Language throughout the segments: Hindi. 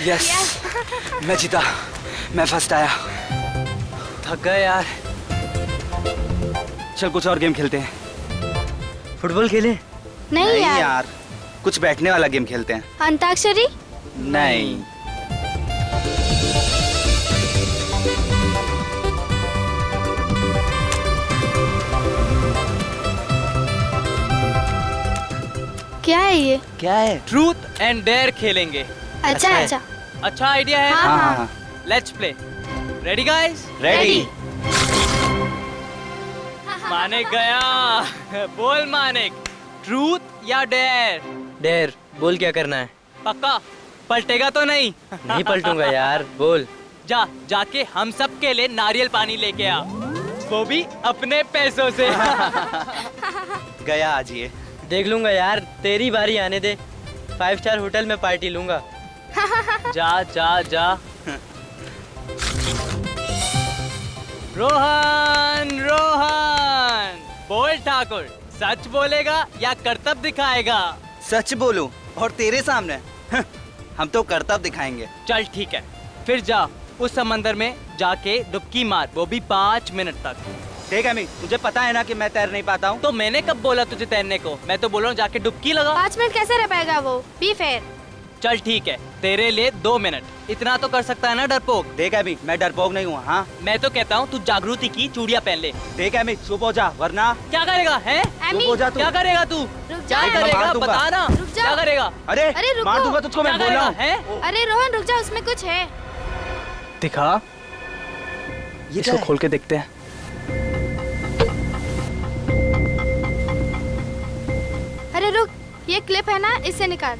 यस मैं जीता, मैं फर्स्ट आया। थक गए यार। चल कुछ और गेम खेलते हैं। फुटबॉल खेलें? नहीं यार, कुछ बैठने वाला गेम खेलते हैं। अंताक्षरी? नहीं। क्या है ये? क्या है? ट्रूथ एंड डेयर खेलेंगे। अच्छा अच्छा। अच्छा आइडिया है। हाँ हाँ। Let's play. Ready guys? Ready. Manik गया। बोल मानिक, ट्रूथ या डेयर? डेयर। बोल क्या करना है? पक्का? पलटेगा तो नहीं? नहीं पलटूंगा यार, बोल। जाके हम सब के लिए नारियल पानी लेके आ, वो भी अपने पैसों से। गया आज ये। देख लूंगा यार, तेरी बारी आने दे। 5 स्टार होटल में पार्टी लूंगा। जा जा जा। रोहन रोहन, बोल ठाकुर, सच बोलेगा या करतब दिखाएगा? सच बोलूं और तेरे सामने? हम तो करतब दिखाएंगे। चल ठीक है, फिर जा उस समंदर में जाके डुबकी मार, वो भी 5 मिनट तक। ठीक है, तुझे पता है ना कि मैं तैर नहीं पाता हूँ। तो मैंने कब बोला तुझे तैरने को? मैं तो बोल रहा हूँ जाके डुबकी लगा। 5 मिनट कैसे रह पाएगा वो? Be fair. चल ठीक है, तेरे लिए 2 मिनट, इतना तो कर सकता है ना डरपोक? ठीक है मैं डरपोक नहीं हूँ। हाँ मैं तो कहता हूँ तू जागृति की चूड़ियाँ पहन ले। ठीक है चुप हो जा, वरना क्या करेगा? है चुप हो जा तू। क्या करेगा तू? क्या करेगा बता ना, क्या करेगा? अरे रुको। मार दूंगा तुझको, मैं बोल रहा हूँ। अरे रोहन रुक जा, उसमें कुछ है। दिखा, इसको खोल के देखते हैं। अरे रुक, ये क्लिप है ना, इससे निकाल।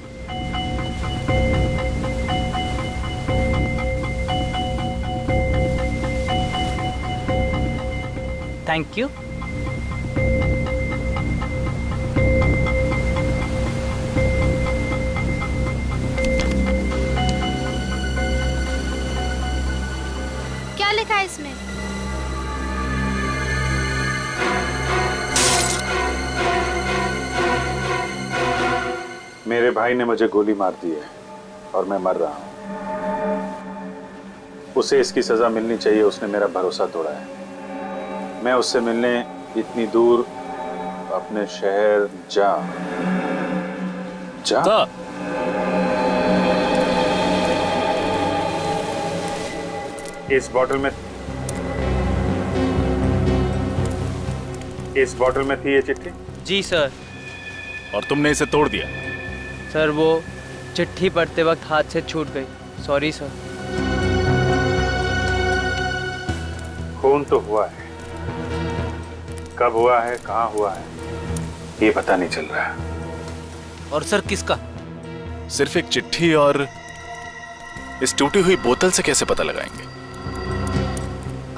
Thank you. क्या लिखा है इसमें? मेरे भाई ने मुझे गोली मार दी है और मैं मर रहा हूं। उसे इसकी सजा मिलनी चाहिए, उसने मेरा भरोसा तोड़ा है। मैं उससे मिलने इतनी दूर अपने शहर जा। इस बॉटल में थी ये चिट्ठी? जी सर। और तुमने इसे तोड़ दिया? सर वो चिट्ठी पढ़ते वक्त हाथ से छूट गई, सॉरी सर। खून तो हुआ है, कब हुआ है, कहाँ हुआ है, ये पता नहीं चल रहा है। और सर किसका? सिर्फ एक चिट्ठी और इस टूटी हुई बोतल से कैसे पता लगाएंगे?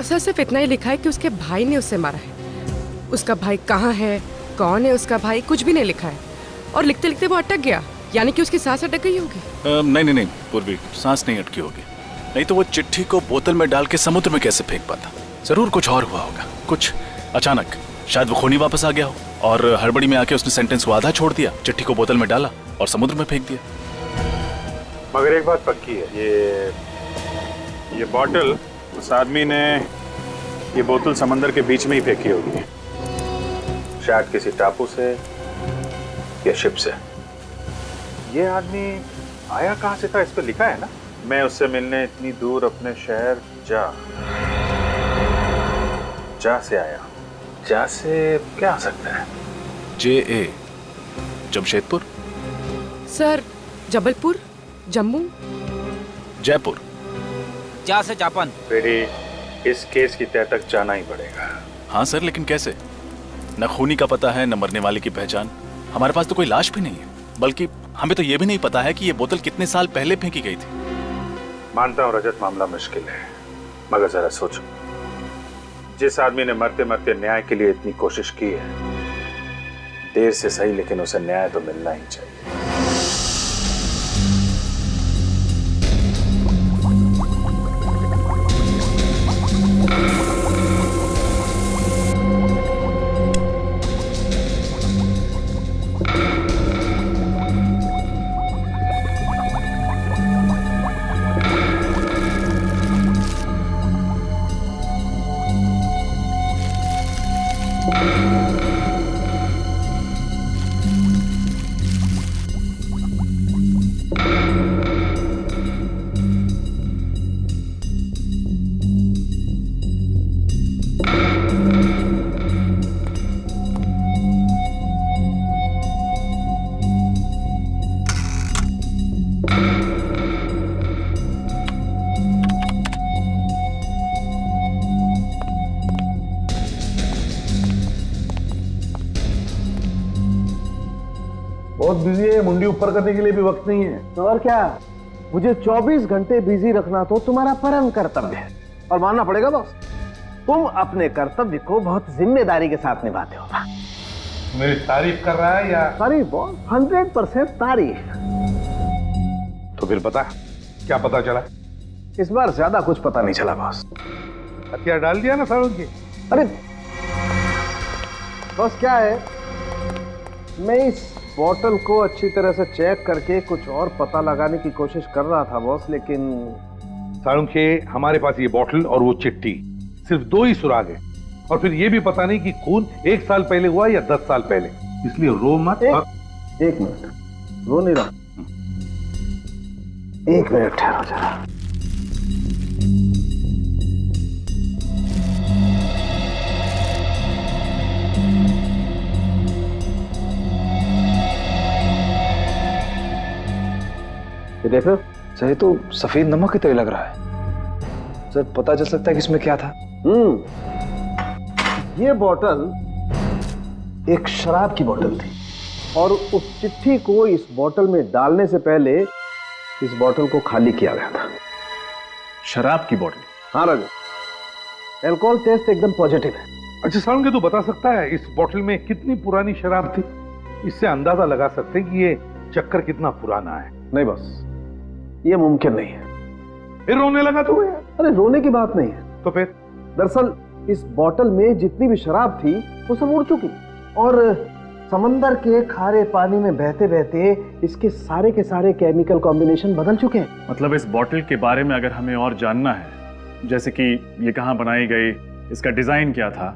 सर सिर्फ इतना ही लिखा है कि उसके भाई ने उसे मारा है। उसका भाई कहाँ है, कौन है उसका भाई, कुछ भी नहीं लिखा है। और लिखते लिखते वो अटक गया, यानी कि उसकी सांस अटक गई होगी। नहीं पूर्वी, सांस नहीं अटकी होगी। नहीं तो वो चिट्ठी को बोतल में डाल के समुद्र में कैसे फेंक पाता? जरूर कुछ और हुआ होगा, कुछ अचानक। शायद वो खूनी वापस आ गया हो और हड़बड़ी में आके उसने सेंटेंस को आधा छोड़ दिया, चिट्ठी को बोतल में डाला और समुद्र में फेंक दिया। मगर एक बात पक्की है, ये बोतल, उस आदमी ने ये बोतल समंदर के बीच में ही फेंकी होगी, शायद किसी टापू से या शिप से। ये आदमी आया कहां से था, इस पे लिखा है ना, मैं उससे मिलने इतनी दूर अपने शहर जा से आया। जा से क्या आ सकता है? JA जमशेदपुर। सर जबलपुर, जम्मू, जयपुर। जा से जापान। बेटी, इस केस की तह तक जाना ही पड़ेगा। हाँ सर, लेकिन कैसे? न खूनी का पता है, न मरने वाले की पहचान। हमारे पास तो कोई लाश भी नहीं है, बल्कि हमें तो ये भी नहीं पता है कि ये बोतल कितने साल पहले फेंकी गई थी। मानता हूँ रजत, मामला मुश्किल है, मगर जरा सोचो, जिस आदमी ने मरते मरते न्याय के लिए इतनी कोशिश की है, देर से सही लेकिन उसे न्याय तो मिलना ही चाहिए। बहुत बिजी है, मुंडी ऊपर करने के लिए भी वक्त नहीं है। तो और क्या, मुझे 24 घंटे बिजी रखना तो तुम्हारा परम कर्तव्य है और मानना पड़ेगा बॉस, तुम अपने कर्तव्य को बहुत जिम्मेदारी के साथ निभाते हो। मेरी तारीफ कर रहा है या? तारीफ बॉस, 100% तारीफ। तो फिर बता, क्या पता चला? इस बार ज्यादा कुछ पता नहीं चला बॉस। हथियार डाल दिया ना सालों की? अरे बॉस क्या है, मैं इस बोतल को अच्छी तरह से चेक करके कुछ और पता लगाने की कोशिश कर रहा था बॉस, लेकिन साळुंखे, हमारे पास ये बोतल और वो चिट्ठी, सिर्फ 2 ही सुराग है, और फिर ये भी पता नहीं कि खून 1 साल पहले हुआ या 10 साल पहले, इसलिए रो मत। एक मिनट, रो नहीं रहा, 1 मिनट ठहरो जरा। ये देखो सर, ये तो सफेद नमक की तरह लग रहा है सर। पता चल सकता है कि इसमें क्या था? ये बोतल एक शराब की बोतल थी और उस चिट्ठी को इस बोतल में डालने से पहले इस बोतल को खाली किया गया था। शराब की बोतल? हाँ राजा, अल्कोहल टेस्ट एकदम पॉजिटिव है। अच्छा साळुंखे, तू बता सकता है इस बोतल में कितनी पुरानी शराब थी? इससे अंदाजा लगा सकते हैं कि ये चक्कर कितना पुराना है। नहीं बस, ये मुमकिन नहीं है। फिर रोने लगा तू यार? अरे रोने की बात नहीं है। तो फिर? दरअसल इस बोतल में जितनी भी शराब थी वो सब उड़ चुकी और समंदर के खारे पानी में बहते बहते इसके के सारे केमिकल कॉम्बिनेशन बदल चुके हैं। मतलब इस बोतल के बारे में अगर हमें और जानना है, जैसे कि ये कहाँ बनाई गई, इसका डिजाइन क्या था,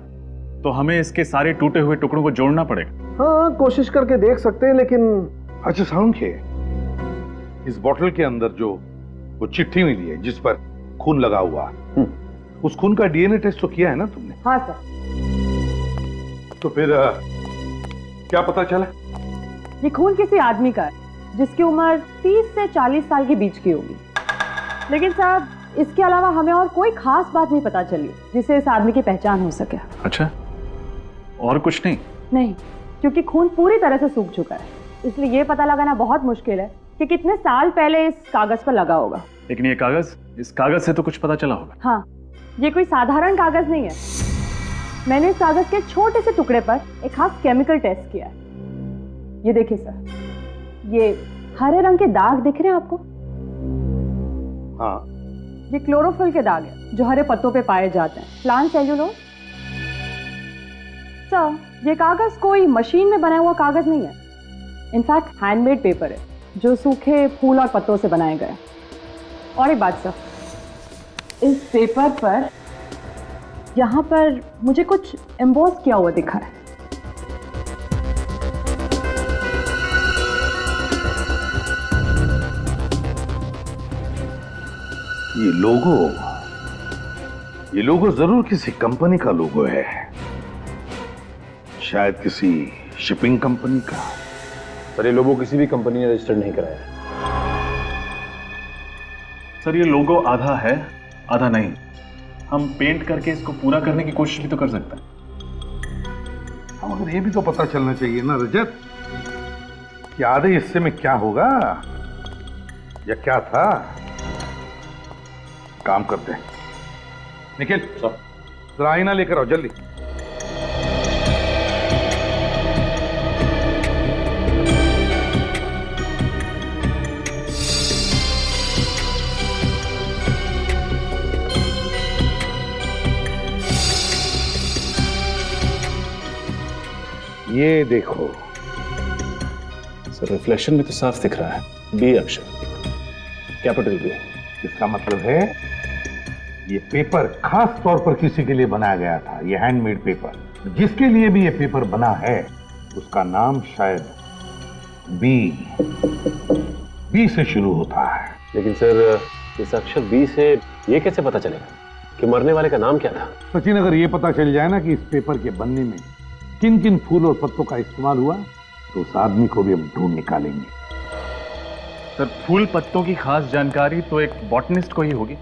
तो हमें इसके सारे टूटे हुए टुकड़ों को जोड़ना पड़ेगा। हाँ, कोशिश करके देख सकते हैं, लेकिन अच्छा साळुंखे, इस बोतल के अंदर जो वो चिट्ठी मिली है जिस पर खून लगा हुआ, उस खून का डीएनए टेस्ट तो किया है ना तुमने? हाँ सर। तो फिर क्या पता चला? ये खून किसी आदमी का है जिसकी उम्र 30 से 40 साल के बीच की होगी। लेकिन साहब, इसके अलावा हमें और कोई खास बात नहीं पता चली जिससे इस आदमी की पहचान हो सके। अच्छा, और कुछ नहीं? नहीं, क्योंकि खून पूरी तरह से सूख चुका है, इसलिए ये पता लगाना बहुत मुश्किल है कि कितने साल पहले इस कागज पर लगा होगा। लेकिन ये कागज, इस कागज से तो कुछ पता चला होगा। हाँ, ये कोई साधारण कागज नहीं है। मैंने इस कागज के छोटे से टुकड़े पर एक खास केमिकल टेस्ट किया है। ये देखिए सर, ये हरे रंग के दाग दिख रहे हैं आपको? हाँ। ये क्लोरोफिल के दाग है जो हरे पत्तों पे पाए जाते हैं, प्लांट सेल्यूलोज। सर, ये कागज कोई मशीन में बना हुआ कागज नहीं है, इनफैक्ट हैंडमेड पेपर है जो सूखे फूल और पत्तों से बनाए गए। और एक बात सर, इस पेपर पर यहाँ पर मुझे कुछ एम्बोस किया हुआ दिखा है। ये लोगो जरूर किसी कंपनी का लोगो है, शायद किसी शिपिंग कंपनी का। सर, ये लोगो किसी भी कंपनी ने रजिस्टर्ड नहीं कराया है। सर, ये लोगो आधा है आधा नहीं। हम पेंट करके इसको पूरा करने की कोशिश भी तो कर सकते हैं। हाँ, मगर ये भी तो पता चलना चाहिए ना रजत कि आधे हिस्से में क्या होगा या क्या था। काम करते हैं, निखिल जरा आईना लेकर आओ जल्दी। ये देखो सर, रिफ्लेक्शन में तो साफ दिख रहा है, बी अक्षर, कैपिटल बी। इसका मतलब है ये पेपर खास तौर पर किसी के लिए बनाया गया था, ये हैंडमेड पेपर, जिसके लिए भी ये पेपर बना है उसका नाम शायद बी से शुरू होता है। लेकिन सर इस अक्षर बी से ये कैसे पता चलेगा कि मरने वाले का नाम क्या था? सचिन, अगर ये पता चल जाए ना कि इस पेपर के बनने में किन किन फूल और पत्तों का इस्तेमाल हुआ तो उस आदमी को भी हम ढूंढ निकालेंगे। सर फूल पत्तों की खास जानकारी तो एक बॉटनिस्ट को ही होगी।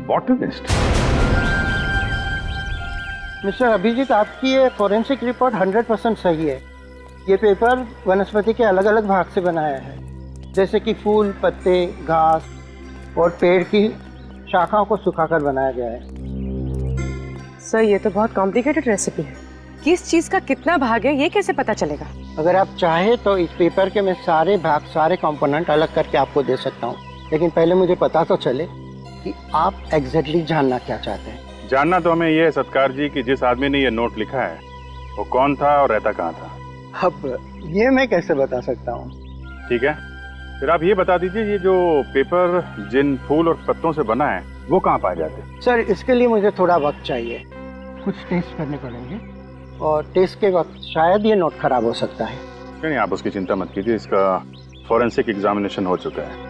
बॉटनिस्ट? मिस्टर अभिजीत, आपकी ये फॉरेंसिक रिपोर्ट 100% सही है। ये पेपर वनस्पति के अलग अलग भाग से बनाया है, जैसे कि फूल, पत्ते, घास और पेड़ की शाखाओं को सुखाकर बनाया गया है। सर ये तो बहुत कॉम्प्लिकेटेड रेसिपी है। किस चीज का कितना भाग है ये कैसे पता चलेगा? अगर आप चाहे तो इस पेपर के मैं सारे भाग, सारे कंपोनेंट अलग करके आपको दे सकता हूँ, लेकिन पहले मुझे पता तो चले कि आप एग्जैक्टली जानना क्या चाहते हैं। जानना तो हमें ये है सत्कार जी कि जिस आदमी ने ये नोट लिखा है वो कौन था और रहता कहाँ था। अब ये मैं कैसे बता सकता हूँ? ठीक है, फिर आप ये बता दीजिए ये जो पेपर जिन फूल और पत्तों से बना है वो कहाँ पाए जाते हैं? सर इसके लिए मुझे थोड़ा वक्त चाहिए, कुछ टेस्ट करने पड़ेंगे और टेस्ट के वक्त शायद ये नोट खराब हो सकता है। नहीं, आप उसकी चिंता मत कीजिए, इसका फॉरेंसिक एग्जामिनेशन हो चुका है।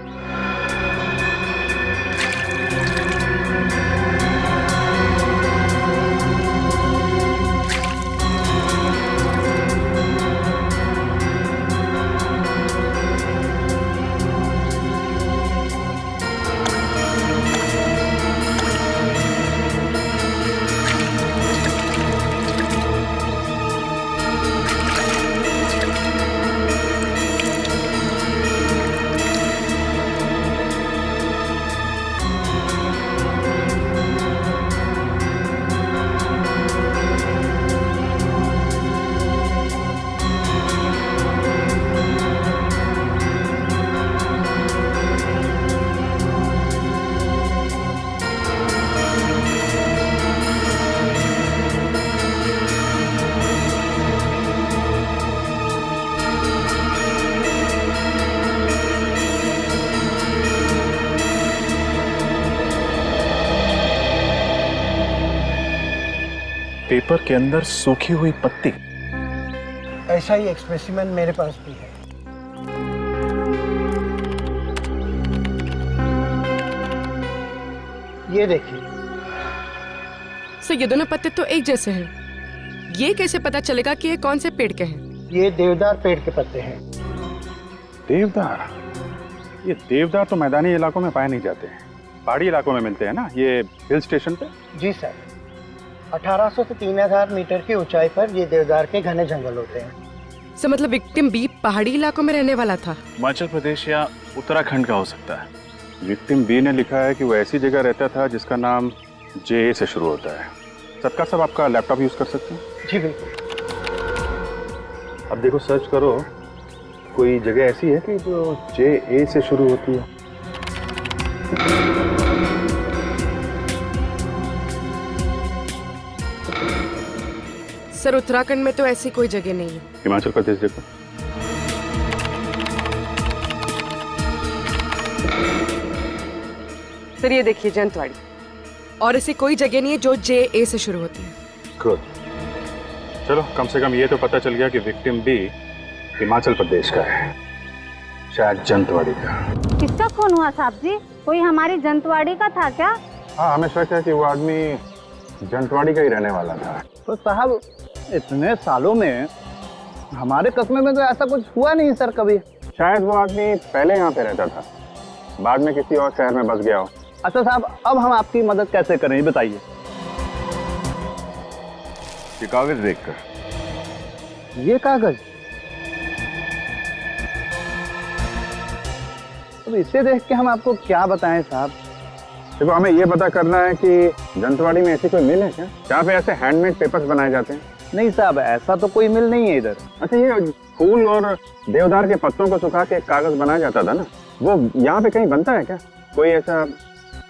पेपर के अंदर सूखी हुई पत्ती? ऐसा ही एक स्पेसिमेन मेरे पास भी है। ये देखिए। सर ये दोनों पत्ते तो एक जैसे हैं। ये कैसे पता चलेगा कि ये कौन से पेड़ के हैं? ये देवदार पेड़ के पत्ते हैं। देवदार? ये देवदार तो मैदानी इलाकों में पाए नहीं जाते हैं, पहाड़ी इलाकों में मिलते हैं ना, ये हिल स्टेशन पे। जी सर, 1800 से 3000 मीटर की ऊंचाई पर ये देवदार के घने जंगल होते हैं। सर मतलब विक्टिम बी पहाड़ी इलाकों में रहने वाला था? हिमाचल प्रदेश या उत्तराखंड का हो सकता है। विक्टिम बी ने लिखा है कि वो ऐसी जगह रहता था जिसका नाम जे से शुरू होता है। सत्कार साहब, आपका लैपटॉप यूज कर सकते हैं? जी बिल्कुल। अब देखो, सर्च करो, कोई जगह ऐसी है कि जो जे से शुरू होती है? सर उत्तराखंड में तो ऐसी कोई जगह नहीं है। हिमाचल प्रदेश देखो। सर ये देखिए जंतवाड़ी, और ऐसी कोई जगह नहीं है जो जे ए से शुरू होती है। गुड, चलो कम से कम ये तो पता चल गया कि विक्टिम बी हिमाचल प्रदेश का है, शायद जंतवाड़ी का। किसका खून हुआ साहब जी? कोई हमारी जंतवाड़ी का था क्या? हाँ, हमें शक है कि वो आदमी जंतवाड़ी का ही रहने वाला था। तो साहब इतने सालों में हमारे कस्बे में तो ऐसा कुछ हुआ नहीं सर कभी। शायद वो आदमी पहले यहाँ पे रहता था, बाद में किसी और शहर में बस गया हो। अच्छा साहब, अब हम आपकी मदद कैसे करें बताइए। ये कागज देखकर। ये कागज? अब इसे देख के हम आपको क्या बताएं साहब? देखो, हमें ये पता करना है कि जंतवाड़ी में ऐसी कोई मिल है क्या जहाँ पे ऐसे हैंडमेड पेपर्स बनाए जाते हैं? नहीं साहब, ऐसा तो कोई मिल नहीं है इधर। अच्छा, ये फूल और देवदार के पत्तों को सुखा के कागज बनाया जाता था ना, वो यहाँ पे कहीं बनता है क्या? कोई ऐसा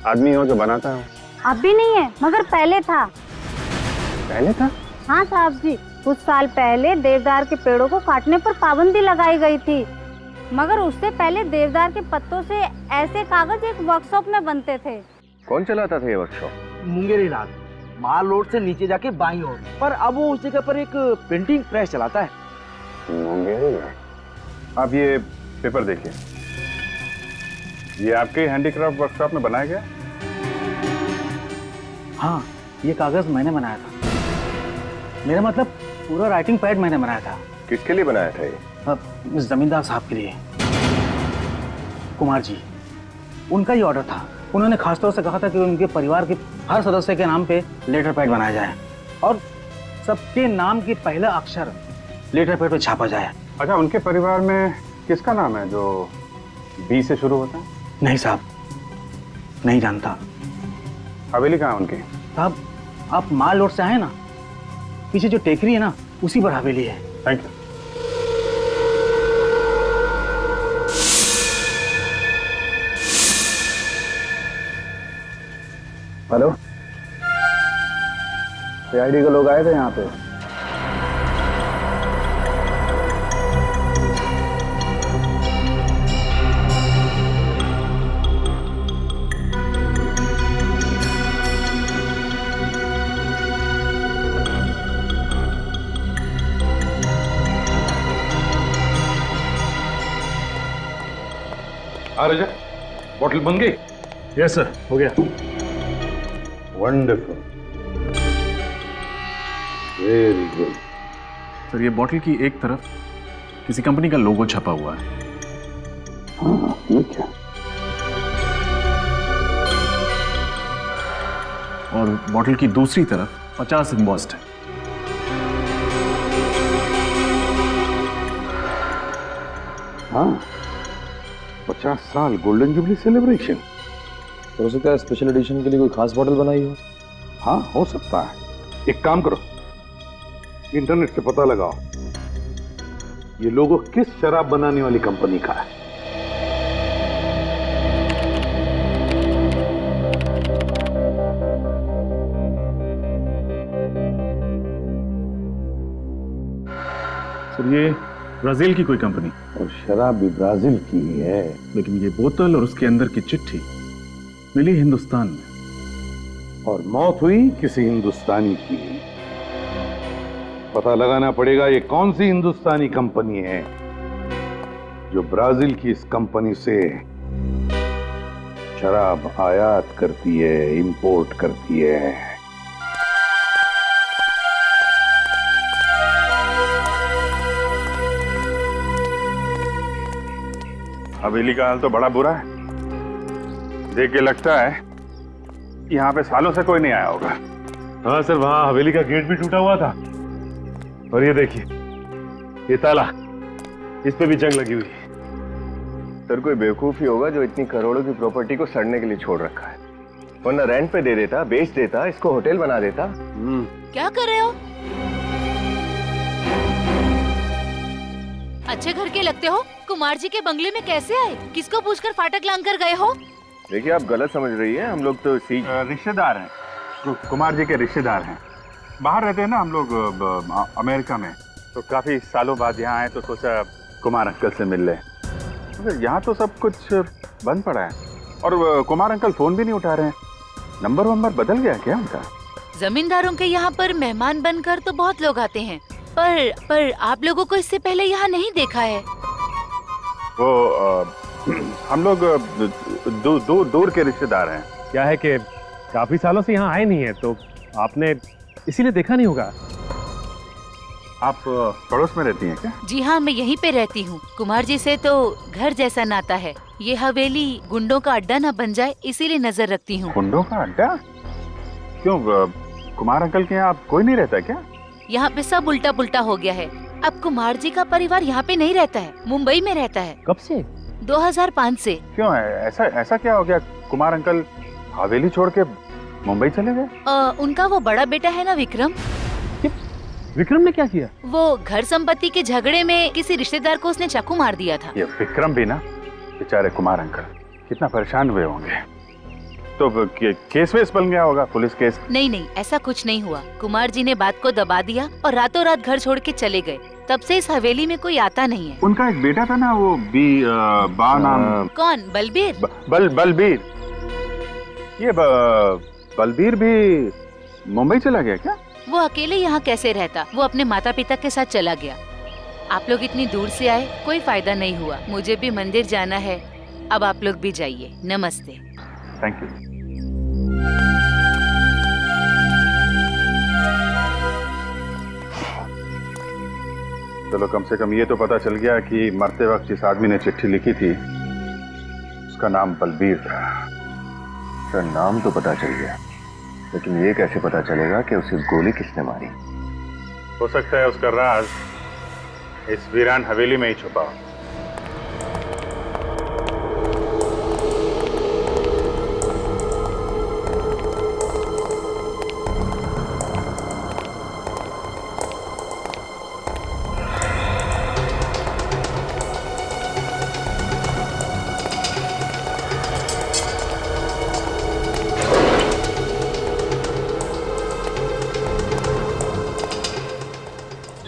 आदमी हो जो बनाता हो? अब भी नहीं है, मगर पहले था। पहले था? हाँ साहब जी, कुछ साल पहले देवदार के पेड़ों को काटने पर पाबंदी लगाई गई थी, मगर उससे पहले देवदार के पत्तों से ऐसे कागज एक वर्कशॉप में बनते थे। कौन चलाता था ये वर्कशॉप? मुंगेरी लाल। माल रोड से नीचे जाके बाईं ओर, पर अब वो उस जगह पर एक प्रिंटिंग प्रेस चलाता है। आप ये पेपर देखिए, ये आपके हैंडीक्राफ्ट वर्कशॉप में बनाया गया? हाँ, ये कागज मैंने बनाया था। मेरा मतलब पूरा राइटिंग पैड मैंने बनाया था। किसके लिए बनाया था ये? जमींदार साहब के लिए, कुमार जी। उनका ही ऑर्डर था। उन्होंने खासतौर से कहा था कि उनके परिवार के हर सदस्य के नाम पे लेटर पैड बनाया जाए और सबके नाम की पहला अक्षर लेटर पैड पे छापा जाए। अच्छा, उनके परिवार में किसका नाम है जो बी से शुरू होता है? नहीं साहब, नहीं जानता। हवेली कहाँ है उनकी? साहब, आप माल रोड से आए ना, पीछे जो टेकरी है ना, उसी पर हवेली है। Thank you. हेलो, सीआईडी के लोग आए थे यहाँ पे। रजा, बॉटल बन गई? यस सर, हो गया। Wonderful, very good. सर, ये बॉटल की एक तरफ किसी कंपनी का लोगो छपा हुआ है। हाँ, ये क्या? और बॉटल की दूसरी तरफ 50 एम्बॉस्ड है। हाँ, 50 साल गोल्डन जुबली सेलिब्रेशन। तो हो सकता है स्पेशल एडिशन के लिए कोई खास बॉटल बनाई हो। हाँ, हो सकता है। एक काम करो, इंटरनेट से पता लगाओ ये लोगो किस शराब बनाने वाली कंपनी का है। सर, ये ब्राजील की कोई कंपनी, और शराब भी ब्राजील की ही है। लेकिन ये बोतल और उसके अंदर की चिट्ठी मिली हिंदुस्तान में, और मौत हुई किसी हिंदुस्तानी की। पता लगाना पड़ेगा ये कौन सी हिंदुस्तानी कंपनी है जो ब्राजील की इस कंपनी से शराब आयात करती है, इंपोर्ट करती है। हवेली का हाल तो बड़ा बुरा है। देख के लगता है यहाँ पे सालों से कोई नहीं आया होगा। हाँ सर, वहाँ हवेली का गेट भी टूटा हुआ था। और ये देखिए, ये ताला, इस पे भी जंग लगी हुई है। सर, कोई बेवकूफ ही होगा जो इतनी करोड़ों की प्रॉपर्टी को सड़ने के लिए छोड़ रखा है, वरना रेंट पे दे देता, बेच देता, इसको होटल बना देता। क्या कर रहे हो? अच्छे घर के लगते हो। कुमार जी के बंगले में कैसे आए? किसको पूछकर फाटक लांग कर गए हो? देखिए, आप गलत समझ रही हैं। हम लोग तो रिश्तेदार हैं, कुमार जी के रिश्तेदार हैं। बाहर रहते हैं ना हम लोग, अमेरिका में। तो काफी सालों बाद यहाँ आए तो सोचा कुमार अंकल से मिल ले। यहाँ तो सब कुछ बंद पड़ा है, और कुमार अंकल फोन भी नहीं उठा रहे हैं। नंबर वंबर बदल गया क्या उनका? जमींदारों के यहाँ पर मेहमान बनकर तो बहुत लोग आते हैं, पर आप लोगों को इससे पहले यहाँ नहीं देखा है। वो हम लोग दूर के रिश्तेदार हैं। क्या है कि काफी सालों से यहाँ आए नहीं है, तो आपने इसीलिए देखा नहीं होगा। आप पड़ोस में रहती हैं क्या? जी हाँ, मैं यहीं पे रहती हूँ। कुमार जी से तो घर जैसा नाता है। ये हवेली गुंडों का अड्डा ना बन जाए, इसीलिए नजर रखती हूँ। गुंडों का अड्डा? क्यों, कुमार अंकल के यहाँ कोई नहीं रहता क्या? यहाँ पे सब उल्टा पुल्टा हो गया है। अब कुमार जी का परिवार यहाँ पे नहीं रहता है, मुंबई में रहता है। कब से? 2005 से। क्यों है ऐसा क्या हो गया? कुमार अंकल हवेली छोड़ के मुंबई चले गए? उनका वो बड़ा बेटा है ना, विक्रम। विक्रम ने क्या किया? वो घर संपत्ति के झगड़े में किसी रिश्तेदार को उसने चाकू मार दिया था। ये विक्रम भी ना, बेचारे कुमार अंकल कितना परेशान हुए होंगे। तो केस वेस बन गया होगा, पुलिस केस? नहीं, ऐसा कुछ नहीं हुआ। कुमार जी ने बात को दबा दिया और रातों रात घर छोड़ के चले गए। तब से इस हवेली में कोई आता नहीं है। उनका एक बेटा था ना, वो बा नाम। कौन? बलबीर? बलबीर। ये बलबीर भी मुंबई चला गया क्या? वो अकेले यहाँ कैसे रहता? वो अपने माता पिता के साथ चला गया। आप लोग इतनी दूर से आए, कोई फायदा नहीं हुआ। मुझे भी मंदिर जाना है। अब आप लोग भी जाइए। नमस्ते। Thank you. चलो कम से कम ये तो पता चल गया कि मरते वक्त जिस आदमी ने चिट्ठी लिखी थी उसका नाम बलबीर था। उसका नाम तो पता चल गया, लेकिन ये कैसे पता चलेगा कि उसे गोली किसने मारी? हो सकता है उसका राज इस वीरान हवेली में ही छुपा हो।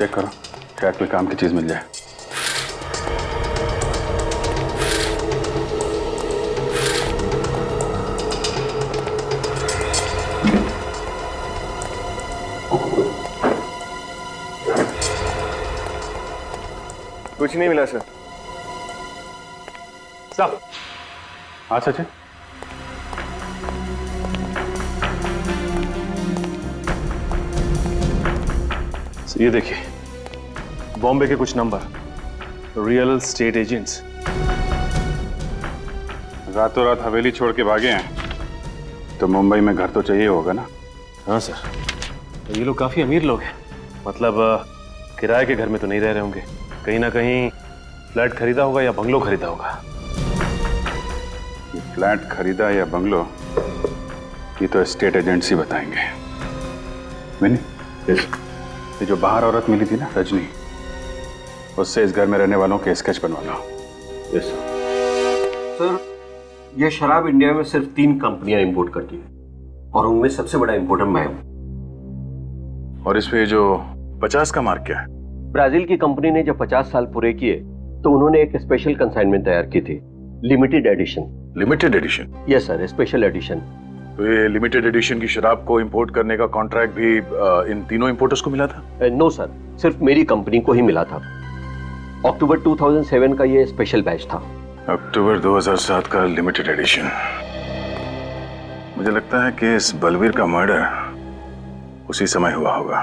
चेक करो, शायद कोई काम की चीज मिल जाए। कुछ नहीं मिला सर। साहब। हाँ सचिन। ये देखिए, बॉम्बे के कुछ नंबर, रियल स्टेट एजेंट्स। रातों रात हवेली छोड़ के भागे हैं तो मुंबई में घर तो चाहिए होगा ना? हाँ सर, तो ये लोग काफी अमीर लोग हैं। मतलब किराए के घर में तो नहीं रह रहे होंगे, कहीं ना कहीं फ्लैट खरीदा होगा या बंगलो खरीदा होगा। ये फ्लैट खरीदा या बंगलो, ये तो स्टेट एजेंट्स ही बताएंगे। मिनी, ये जो बाहर औरत मिली थी ना, रजनी, उससे इस घर में रहने वालों के स्केच बनवा लो। Yes sir. ये शराब इंडिया में सिर्फ 3 कंपनियां इंपोर्ट करती हैं और उनमें सबसे बड़ा इंपोर्टर मैं हूं। और इस पे जो 50 का मार्क क्या है? ब्राजील की कंपनी ने जब 50 साल पूरे किए तो उन्होंने एक स्पेशल कंसाइनमेंट तैयार की थी, limited edition. Limited edition? Yes sir, special edition. तो ये लिमिटेड एडिशन की शराब को इंपोर्ट करने का कॉन्ट्रैक्ट भी इन तीनों इंपोर्टर्स को मिला था? नो सर, सिर्फ मेरी कंपनी को ही मिला था। अक्टूबर 2007 का ये स्पेशल बैच था। अक्टूबर 2007 का लिमिटेड एडिशन। मुझे लगता है कि इस बलवीर का मर्डर उसी समय हुआ होगा।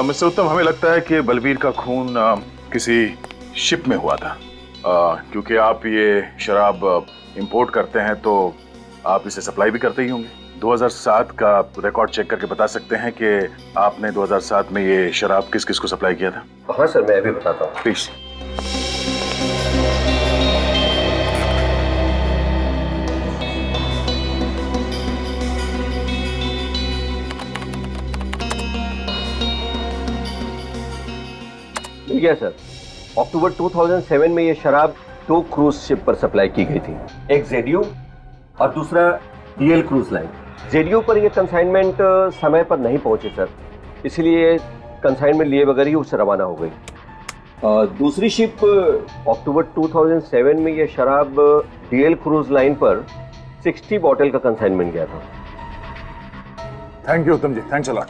मिस्टर उत्तम, हमें लगता है कि बलवीर का खून किसी शिप में हुआ था। क्योंकि आप ये शराब इंपोर्ट करते हैं तो आप इसे सप्लाई भी करते ही होंगे। 2007 का रिकॉर्ड चेक करके बता सकते हैं कि आपने 2007 में ये शराब किस किस को सप्लाई किया था? हाँ सर, मैं अभी बताता हूँ। प्लीज। मिल गया सर। अक्टूबर 2007 में ये शराब 2 क्रूज शिप पर सप्लाई की गई थी, एक जेडियो और दूसरा डीएल क्रूज लाइन। जेडियो पर ये कंसाइनमेंट समय पर नहीं पहुंचे सर, इसलिए कंसाइनमेंट लिए बगैर ही उससे रवाना हो गई। दूसरी शिप अक्टूबर 2007 में ये शराब डीएल क्रूज लाइन पर 60 बॉटल का कंसाइनमेंट गया था। थैंक यू उत्तम जी, थैंक्स अ लॉट।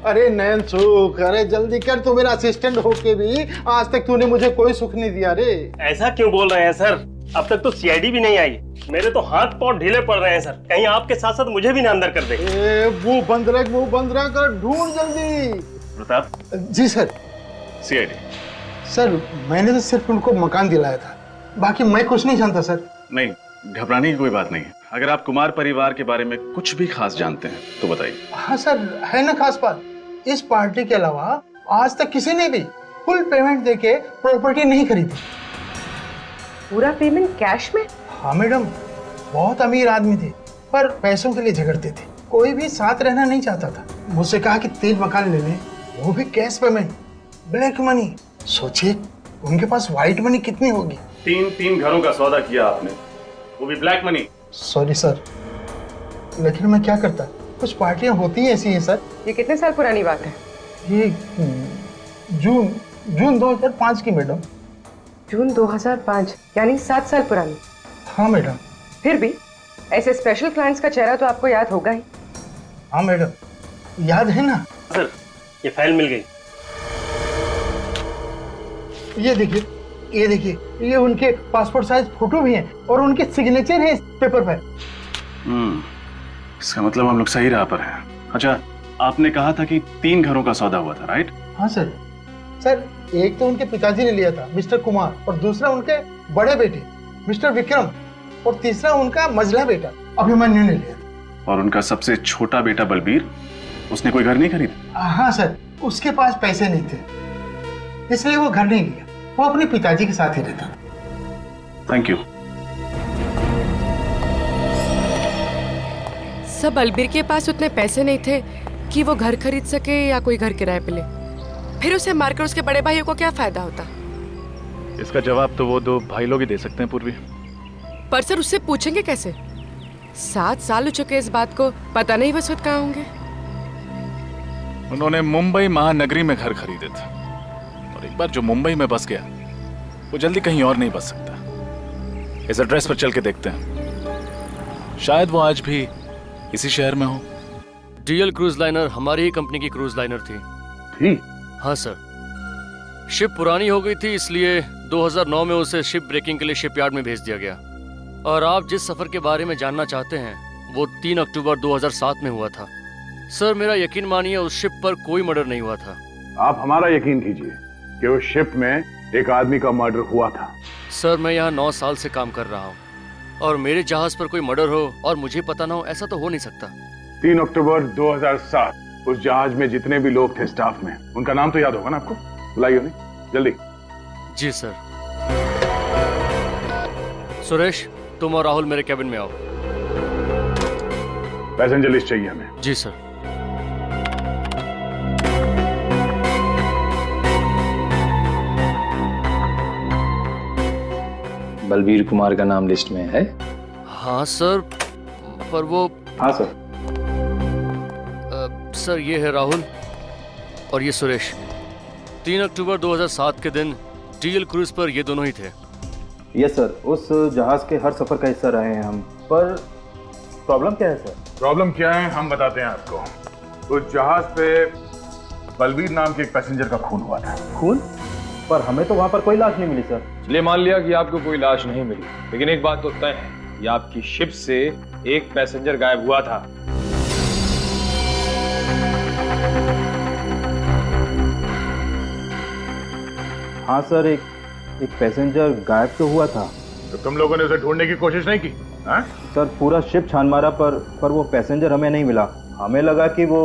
अरे नयन सुख, अरे जल्दी कर, तू मेरा असिस्टेंट होके भी आज तक तूने मुझे कोई सुख नहीं दिया रे। ऐसा क्यों बोल रहे हैं सर? अब तक तो सीआईडी भी नहीं आई। मेरे तो हाथ पांव ढीले पड़ रहे हैं सर, कहीं आपके साथ साथ मुझे भी ना अंदर कर दे। मुंह बंद रख कर, ढूंढ जल्दी। प्रताप जी सर। सीआईडी सर, मैंने तो सिर्फ उनको मकान दिलाया था, बाकी मैं कुछ नहीं जानता सर। नहीं, घबराने की कोई बात नहीं है। अगर आप कुमार परिवार के बारे में कुछ भी खास जानते हैं तो बताइए। हाँ सर, है ना खास बात। इस पार्टी के अलावा आज तक किसी ने भी फुल पेमेंट देके प्रॉपर्टी नहीं खरीदी। पूरा पेमेंट कैश में? हाँ मैडम, बहुत अमीर आदमी थे पर पैसों के लिए झगड़ते थे। कोई भी साथ रहना नहीं चाहता था। मुझसे कहा कि 3 मकान ले लें, वो भी कैश पेमेंट, ब्लैक मनी। सोचिए उनके पास व्हाइट मनी कितनी होगी। 3 घरों का सौदा किया आपने, वो भी ब्लैक मनी। सॉरी सर, लेकिन मैं क्या करता, कुछ पार्टियां होती हैं ऐसी हैं सर। ये कितने साल पुरानी बात है? ये जून 2005 की मैडम। जून 2005 यानी 7 साल पुरानी। हाँ मैडम। फिर भी ऐसे स्पेशल क्लाइंट्स का चेहरा तो आपको याद होगा ही। हाँ मैडम, याद है ना। सर ये फाइल मिल गई। ये देखिए, ये देखिए, ये उनके पासपोर्ट साइज फोटो भी हैं और उनके सिग्नेचर हैं इस पेपर पर। इसका मतलब हम लोग सही राह पर हैं। अच्छा, आपने कहा था कि 3 घरों का सौदा हुआ था, राइट? हाँ सर। सर एक तो उनके पिताजी ने लिया था मिस्टर कुमार, और दूसरा उनके बड़े बेटे मिस्टर विक्रम, और तीसरा उनका मझला बेटा अभिमन्यु ने लिया था। और उनका सबसे छोटा बेटा बलबीर, उसने कोई घर नहीं खरीदा? हाँ सर, उसके पास पैसे नहीं थे इसलिए वो घर नहीं लिया, वो अपने पिताजी के साथ ही रहता। Thank you. सब बलबीर के पास उतने पैसे नहीं थे कि वो घर खरीद सके या कोई घर किराए पे ले। फिर उसे मारकर उसके बड़े भाइयों को क्या फायदा होता? इसका जवाब तो वो 2 भाई लोग ही दे सकते हैं पूर्वी। पर सर उससे पूछेंगे कैसे? 7 साल हो चुके इस बात को, पता नहीं बस वक्त कहाँ होंगे। उन्होंने मुंबई महानगरी में घर खरीदे थे, और एक बार जो मुंबई में बस गया वो जल्दी कहीं और नहीं बस सकता। इस एड्रेस पर चल के देखते हैं, शायद वो आज भी इसी शहर में हो। डीएल क्रूज लाइनर हमारी ही कंपनी की क्रूज लाइनर थी। हाँ सर, शिप पुरानी हो गई थी, इसलिए 2009 में उसे शिप ब्रेकिंग के लिए शिपयार्ड में भेज दिया गया। और आप जिस सफर के बारे में जानना चाहते हैं वो 3 अक्टूबर 2007 में हुआ था। सर मेरा यकीन मानिए उस शिप पर कोई मर्डर नहीं हुआ था। आप हमारा यकीन कीजिए कि उस शिप में एक आदमी का मर्डर हुआ था। सर मैं यहाँ 9 साल से काम कर रहा हूँ, और मेरे जहाज पर कोई मर्डर हो और मुझे पता ना हो, ऐसा तो हो नहीं सकता। 3 अक्टूबर 2007 उस जहाज में जितने भी लोग थे स्टाफ में, उनका नाम तो याद होगा ना आपको? बुलाइए उन्हें जल्दी। जी सर। सुरेश, तुम और राहुल मेरे कैबिन में आओ। पैसेंजर लिस्ट चाहिए हमें। जी सर। बलबीर कुमार का नाम लिस्ट में है? हाँ सर, पर वो। हाँ सर। सर ये है राहुल और ये सुरेश। 3 अक्टूबर 2007 के दिन डीएल क्रूज पर ये दोनों ही थे। यस सर, उस जहाज के हर सफर का हिस्सा रहे हैं हम। पर प्रॉब्लम क्या है सर? प्रॉब्लम क्या है हम बताते हैं आपको। उस जहाज पे बलबीर नाम के एक पैसेंजर का खून हुआ था। खून? पर हमें तो वहां पर कोई लाश नहीं मिली सर। चलिए मान लिया कि आपको कोई लाश नहीं मिली, लेकिन एक बात तो तय है कि आपकी शिप से एक पैसेंजर गायब हुआ था। हाँ सर, एक पैसेंजर गायब तो हुआ था। तो तुम लोगों ने उसे ढूंढने की कोशिश नहीं की? हाँ? सर पूरा शिप छान मारा पर वो पैसेंजर हमें नहीं मिला। हमें लगा कि वो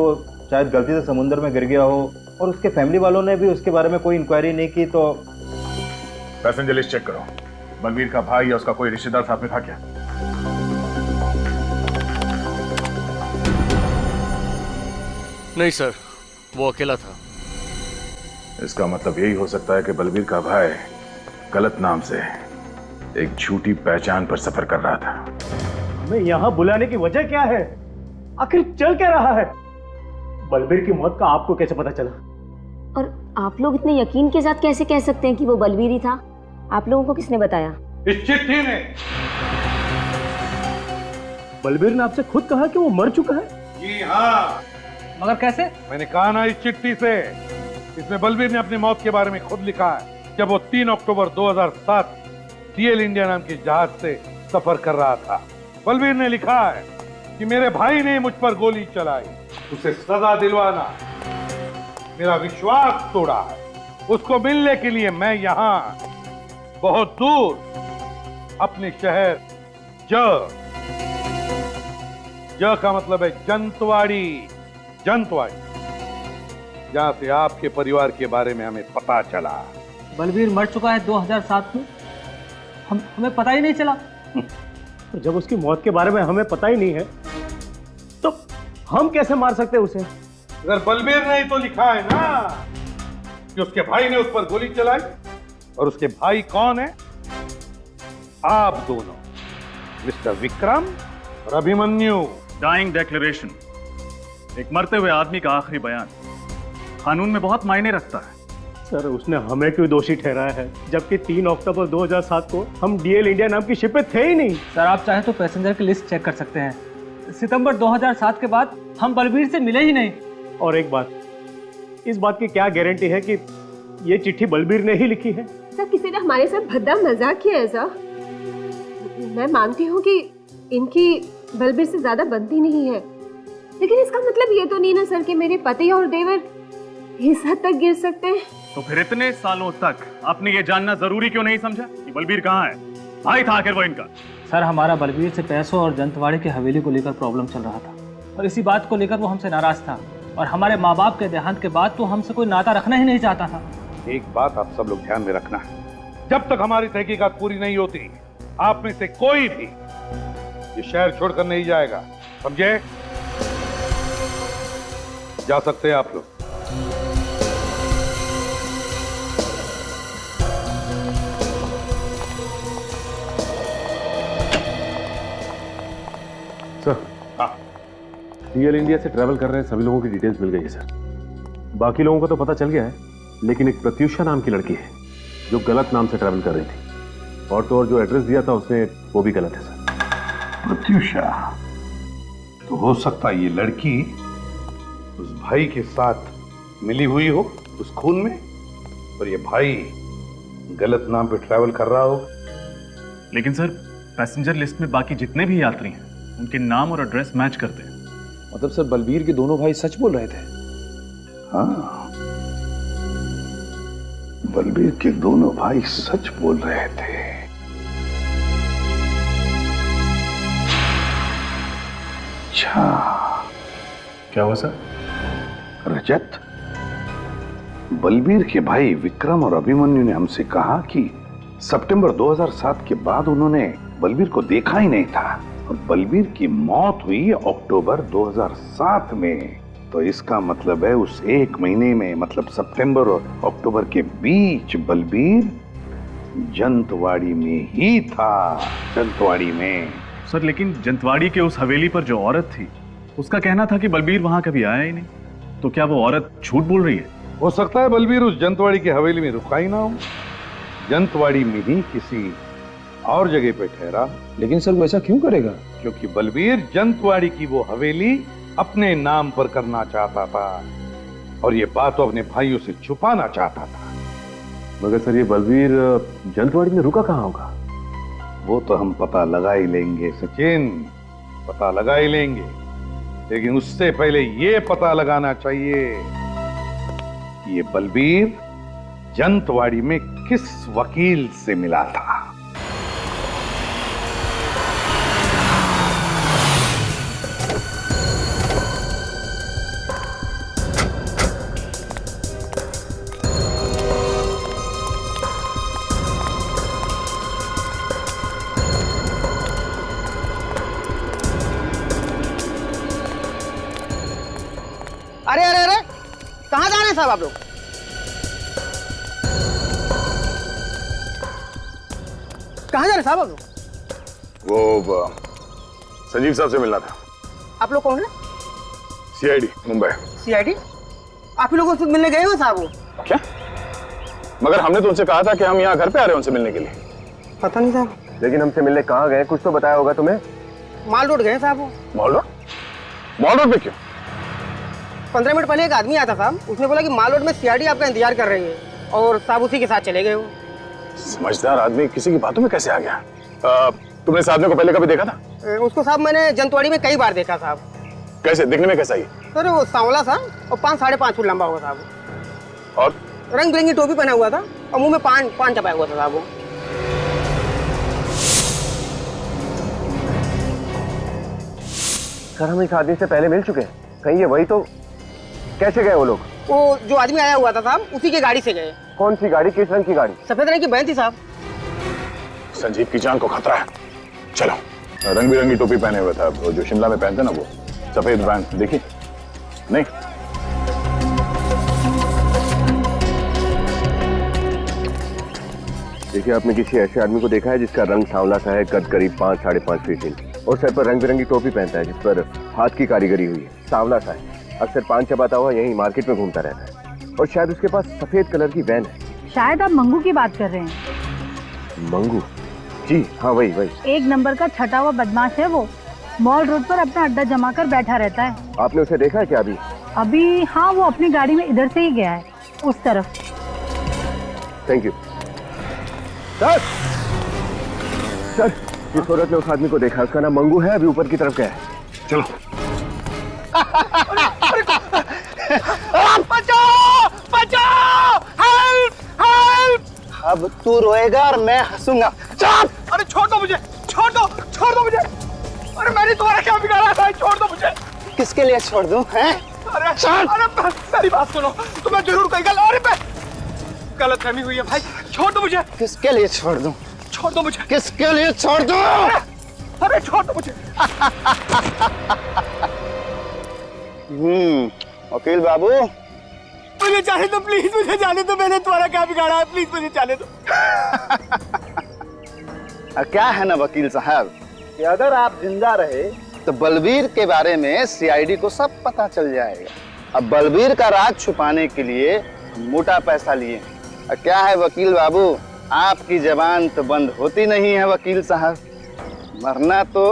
शायद गलती से समुद्र में गिर गया हो, और उसके फैमिली वालों ने भी उसके बारे में कोई इंक्वायरी नहीं की। तो पैसेंजर लिस्ट चेक करो। बलबीर का भाई या उसका कोई रिश्तेदार साथ में था क्या? नहीं सर, वो अकेला था। इसका मतलब यही हो सकता है कि बलबीर का भाई गलत नाम से एक झूठी पहचान पर सफर कर रहा था। हमें यहाँ बुलाने की वजह क्या है? आखिर चल क्या रहा है? बलबीर की मौत का आपको कैसे पता चला? और आप लोग इतने यकीन के साथ कैसे कह सकते हैं कि वो बलबीर ही था? आप लोगों को किसने बताया? इस चिट्ठी ने। बलबीर ने आपसे खुद कहा कि वो मर चुका है? जी हाँ। मगर कैसे? मैंने कहा ना इस चिट्ठी से। इसमें बलबीर ने अपनी मौत के बारे में खुद लिखा है जब वो 3 अक्टूबर 2007 डीएल इंडिया नाम की जहाज से सफर कर रहा था। बलबीर ने लिखा है कि मेरे भाई ने मुझ पर गोली चलाई, उसे सजा दिलवाना, मेरा विश्वास तोड़ा है। उसको मिलने के लिए मैं यहाँ बहुत दूर अपने शहर ज का मतलब है जंतवाड़ी, जहां से आपके परिवार के बारे में हमें पता चला। बलबीर मर चुका है 2007 में, हमें पता ही नहीं चला। तो जब उसकी मौत के बारे में हमें पता ही नहीं है तो हम कैसे मार सकते हैं उसे? अगर बलबीर ने ही तो लिखा है ना कि उसके भाई ने उस पर गोली चलाई, और उसके भाई कौन है? आप दोनों, मिस्टर विक्रम और अभिमन्यु। डाइंग डिक्लेरेशन, एक मरते हुए आदमी का आखिरी बयान कानून में बहुत मायने रखता है। सर उसने हमें क्यों दोषी ठहराया है, जबकि 3 अक्टूबर 2007 को हम डीएल इंडिया नाम की शिप पे थे ही नहीं। सर आप चाहें तो पैसेंजर की लिस्ट चेक कर सकते हैं। सितंबर 2007 के बाद हम बलबीर से मिले ही नहीं। और एक बात, इस बात की क्या गारंटी है कि ये चिट्ठी बलबीर ने ही लिखी है? सर किसी ने हमारे साथ भद्दा मजाक किया है सर। मैं मानती हूँ कि इनकी बलबीर से ज्यादा बनती नहीं है, लेकिन इसका मतलब ये तो नहीं ना सर कि मेरे पति और देवर इस हद तक गिर सकते हैं। तो फिर इतने सालों तक आपने ये जानना जरूरी क्यों नहीं समझा कि बलबीर कहाँ है? भाई था आखिर वो इनका। सर हमारा बलबीर से पैसों और जंतवाड़ी की हवेली को लेकर प्रॉब्लम चल रहा था, और इसी बात को लेकर वो हमसे नाराज था, और हमारे माँ बाप के देहांत के बाद तो हमसे कोई नाता रखना ही नहीं चाहता था। एक बात आप सब लोग ध्यान में रखना, जब तक हमारी तहकीकात पूरी नहीं होती, आप में से कोई भी ये शहर छोड़कर नहीं जाएगा, समझे? जा सकते हैं आप लोग। सर डीएल इंडिया से ट्रैवल कर रहे हैं सभी लोगों की डिटेल्स मिल गई है सर। बाकी लोगों का तो पता चल गया है, लेकिन एक प्रत्युषा नाम की लड़की है जो गलत नाम से ट्रैवल कर रही थी, और तो और जो एड्रेस दिया था उसने वो भी गलत है सर। प्रत्युषा, तो हो सकता है ये लड़की उस भाई के साथ मिली हुई हो उस खून में, और ये भाई गलत नाम पे ट्रैवल कर रहा हो। लेकिन सर पैसेंजर लिस्ट में बाकी जितने भी यात्री हैं उनके नाम और एड्रेस मैच करते हैं। मतलब सर बलबीर के दोनों भाई सच बोल रहे थे? हाँ, बलबीर के दोनों भाई सच बोल रहे थे। अच्छा, क्या हुआ सर? रजत, बलबीर के भाई विक्रम और अभिमन्यु ने हमसे कहा कि सितंबर 2007 के बाद उन्होंने बलबीर को देखा ही नहीं था, और बलबीर की मौत हुई अक्टूबर 2007 में। तो इसका मतलब है उस एक महीने में, मतलब सितंबर और अक्टूबर के बीच बलबीर जंतवाड़ी में ही था। जंतवाड़ी में। सर लेकिन जंतवाड़ी के उस हवेली पर जो औरत थी उसका कहना था कि बलबीर वहां कभी आया ही नहीं, तो क्या वो औरत झूठ बोल रही है? हो सकता है बलबीर उस जंतवाड़ी की हवेली में रुका ही ना हो, जंतवाड़ी में ही किसी और जगह पे ठहरा। लेकिन सर वो ऐसा क्यों करेगा? क्योंकि बलबीर जंतवाड़ी की वो हवेली अपने नाम पर करना चाहता था, और ये बात तो अपने भाइयों से छुपाना चाहता था। मगर सर ये बलबीर जंतवाड़ी में रुका कहाँ होगा? वो तो हम पता लगा ही लेंगे सचिन, पता लगा ही लेंगे, लेकिन उससे पहले ये पता लगाना चाहिए कि ये बलबीर जंतवाड़ी में किस वकील से मिला था। अरे अरे अरे, कहाँ जा रहे हैं साहब आप लोग? कहाँ जा रहे हैं साहब आप लोग? वो संजीव साहब से मिलना था। आप लोग कौन है? सीआईडी मुंबई। सीआईडी? आप ही लोग उससे मिलने गए हो साहब? वो क्या? मगर हमने तो उनसे कहा था कि हम यहाँ घर पे आ रहे हैं उनसे मिलने के लिए। पता नहीं साहब। लेकिन हमसे मिलने कहाँ गए, कुछ तो बताया होगा तुम्हें। माल रोड गए साहब। वो मॉल रोड? मॉल रोड पे क्यों? 15 मिनट पहले एक आदमी आया था साहब, उसने बोला कि माल रोड में सीआईडी आपका इंतजार कर रही है, और साहब उसी के साथ चले गए। वो समझदार आदमी किसी की बातों में कैसे आ गया? तुमने इस आदमी को पहले कभी देखा था? उसको साहब मैंने जंतवाड़ी में कई बार देखा साहब। कैसे दिखने में कैसा ही? सर वो सांवला सा और 5-5.5 फुट लंबा होगा साहब, और रंग बिरंगी टोपी पहना हुआ था और मुंह में पान चपाया हुआ था साहब। वो सर हम इस आदमी से पहले मिल चुके हैं, कहीं ये वही तो? कैसे गए वो लोग? वो जो आदमी आया हुआ था साहब, उसी की गाड़ी से गए। कौन सी गाड़ी, किस रंग की गाड़ी? सफेद रंग की वैन थी साहब। संजीव की जान को खतरा है, चलो। रंग बिरंगी टोपी पहने हुए था, जो शिमला में पहनते ना, वो सफेद वैन देखी नहीं? देखिए, आपने किसी ऐसे आदमी को देखा है जिसका रंग सांवला सा है, कद करीब 5-5.5 फीट इंच, और सर पर रंग बिरंगी टोपी पहनता है जिस पर हाथ की कारीगरी हुई है, सांवला सा है, अक्सर पान चबाता हुआ यही मार्केट में घूमता रहता है। और शायद उसके पास सफेद कलर की वैन है। शायद आप मंगू की बात कर रहे हैं। मंगू? जी हाँ, वही। 1 नंबर का छटा हुआ बदमाश है वो। मॉल रोड पर अपना अड्डा जमा कर बैठा रहता है। आपने उसे देखा है क्या अभी? अभी हाँ, वो अपनी गाड़ी में इधर से ही गया है, उस तरफ। Thank you sir. सर, जिस औरत ने उस आदमी को देखा उसका नाम मंगू है, अभी ऊपर की तरफ गया है। चलो। बचाओ बचाओ, हेल्प हेल्प। अब तू रोएगा और मैं हंसूंगा। चल। अरे छोड़ दो मुझे, छोड़ दो मुझे। अरे मैंने तुम्हारा क्या बिगाड़ा था? छोड़ दो मुझे। किसके लिए छोड़ दूं? हैं? अरे मेरी बात सुनो, तुम्हें जरूर कोई गलतफहमी हुई है भाई। छोड़ दो मुझे। किसके लिए छोड़ दूं? छोड़ दो मुझे। किसके लिए छोड़ दूं? अरे छोड़ दो मुझे। वकील बाबू, मुझे जाने दो प्लीज, मुझे जाने दो। मैंने तुम्हारा क्या बिगाड़ा है? प्लीज मुझे जाने दो। क्या है ना वकील साहब कि अगर आप जिंदा रहे तो बलबीर के बारे में सीआईडी को सब पता चल जाएगा। अब बलबीर का राज छुपाने के लिए मोटा पैसा लिए। क्या है वकील बाबू, आपकी जबान तो बंद होती नहीं है वकील साहब, मरना तो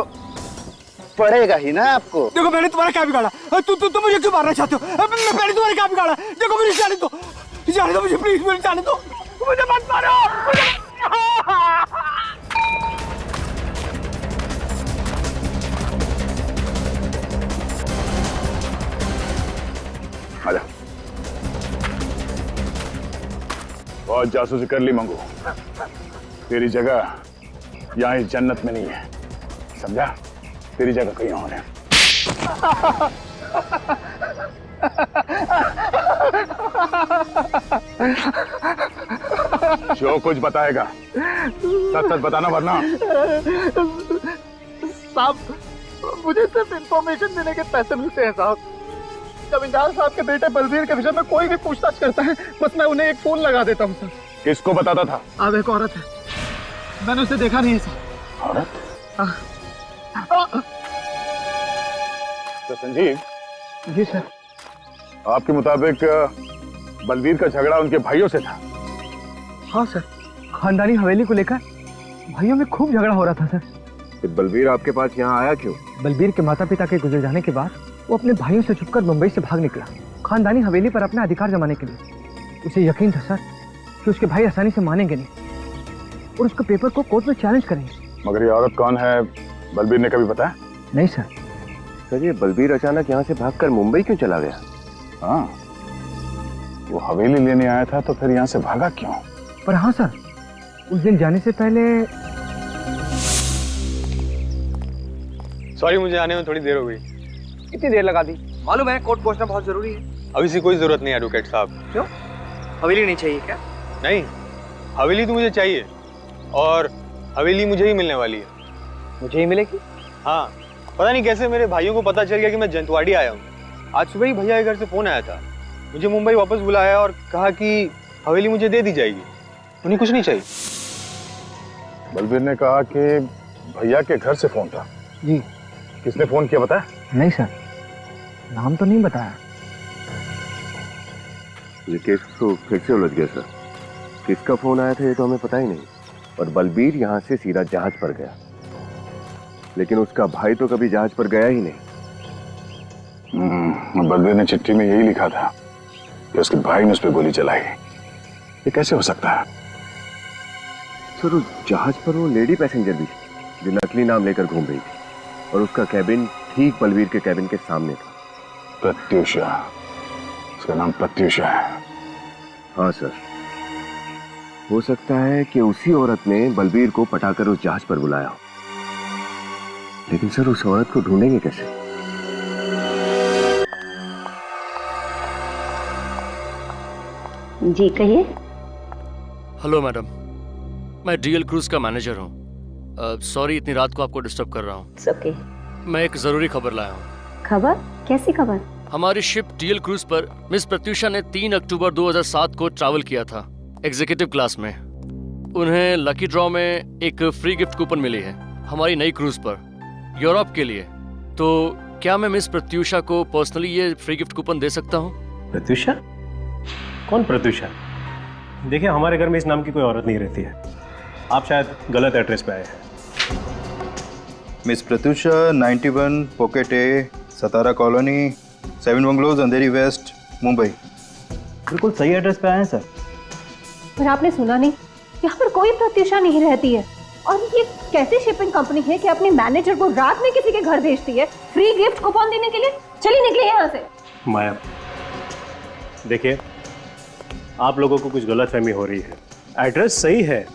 पड़ेगा ही ना आपको। देखो मैंने तुम्हारा क्या बिगाड़ा? तू मुझे क्यों मारना चाहते हो? मैंने तुम्हारा क्या बिगाड़ा? देखो मुझे जाने दो मुझे, प्लीज मुझे जाने दो। मुझे मत मारो। आजा। बहुत जासूसी कर ली मंगू, तेरी जगह यहाँ इस जन्नत में नहीं है, समझा? तेरी जगह कहीं और है। जो कुछ बताएगा सच सच बताना, वरना। साहब, मुझे सिर्फ इंफॉर्मेशन देने के पैसे मिलते हैं साहब। जमींदार साहब के बेटे बलबीर के विषय में कोई भी पूछताछ करता है, बस मैं उन्हें एक फोन लगा देता हूँ सर। किसको बताता था? अब एक औरत है, मैंने उसे देखा नहीं है सर। औरत? तो संजीव जी सर, आपके मुताबिक बलबीर का झगड़ा उनके भाइयों से था? हाँ सर, खानदानी हवेली को लेकर भाइयों में खूब झगड़ा हो रहा था सर। तो बलबीर आपके पास यहाँ आया क्यों? बलबीर के माता पिता के गुजर जाने के बाद वो अपने भाइयों से छुपकर मुंबई से भाग निकला, खानदानी हवेली पर अपना अधिकार जमाने के लिए। उसे यकीन था सर कि उसके भाई आसानी से मानेंगे नहीं और उसके पेपर को कोर्ट में चैलेंज करेंगे। मगर ये औरत कौन है, बलबीर ने कभी बताया? नहीं सर। सर, ये बलबीर अचानक यहाँ से भागकर मुंबई क्यों चला गया? हाँ, वो हवेली लेने आया था तो फिर यहाँ से भागा क्यों? पर हाँ सर, उस दिन जाने से पहले। सॉरी, मुझे आने में थोड़ी देर हो गई। कितनी देर लगा दी? मालूम है, कोर्ट पहुंचना बहुत जरूरी है। अभी से कोई जरूरत नहीं है एडवोकेट साहब। क्यों? हवेली नहीं चाहिए क्या? नहीं, हवेली तो मुझे चाहिए और हवेली मुझे ही मिलने वाली है। मुझे ही मिलेगी? हाँ, पता नहीं कैसे मेरे भाइयों को पता चल गया कि मैं जंतवाड़ी आया हूँ। आज सुबह ही भैया के घर से फोन आया था, मुझे मुंबई वापस बुलाया और कहा कि हवेली मुझे दे दी जाएगी, उन्हें कुछ नहीं चाहिए। बलबीर ने कहा कि भैया के घर से फोन था। जी। किसने फोन किया बताया? नहीं सर, नाम तो नहीं बताया। ये केस तो फिर से उलझ गया सर। किसका फोन आया था ये तो हमें पता ही नहीं, और बलबीर यहाँ से सीधा जहाज पर गया, लेकिन उसका भाई तो कभी जहाज पर गया ही नहीं। बलबीर ने चिट्ठी में यही लिखा था कि उसके भाई ने उस पर गोली चलाई। ये कैसे हो सकता है? सर, उस जहाज पर वो लेडी पैसेंजर भी जो नकली नाम लेकर घूम रही थी, और उसका कैबिन ठीक बलबीर के कैबिन के सामने था। प्रत्युषा, उसका नाम प्रत्युषा है। हाँ सर, हो सकता है कि उसी औरत ने बलबीर को पटाकर उस जहाज पर बुलाया हो, लेकिन सर उस औरत को ढूंढेंगे कैसे? जी कहिए। हेलो मैडम, मैं डीएल क्रूज का मैनेजर हूँ। सॉरी इतनी रात को आपको डिस्टर्ब कर रहा हूँ। ओके। मैं एक जरूरी खबर लाया हूँ। खबर? कैसी खबर? हमारी शिप डीएल क्रूज पर मिस प्रत्युषा ने 3 अक्टूबर 2007 को ट्रैवल किया था एग्जीक्यूटिव क्लास में। उन्हें लकी ड्रॉ में एक फ्री गिफ्ट कूपन मिली है हमारी नई क्रूज पर यूरोप के लिए। तो क्या मैं मिस प्रत्युषा को पर्सनली ये फ्री गिफ्ट कूपन दे सकता हूँ? प्रत्युषा? कौन प्रत्युषा? देखिए, हमारे घर में इस नाम की कोई औरत नहीं रहती है। आप शायद गलत एड्रेस पे आए हैं। मिस प्रत्युषा, 91 पॉकेट ए, सतारा कॉलोनी, 7 बंगलोज, अंधेरी वेस्ट, मुंबई। बिल्कुल सही एड्रेस पे आए हैं सर। पर आपने सुना नहीं, यहाँ पर कोई प्रत्युषा नहीं रहती है। और ये कैसी शिपिंग कंपनी है कि अपने मैनेजर को रात में किसी के घर भेजती है फ्री गिफ्ट कूपन देने के लिए? चलिए निकलिए यहाँ से। माया, देखिए, आप लोगों को कुछ गलतफहमी हो रही है। एड्रेस सही है,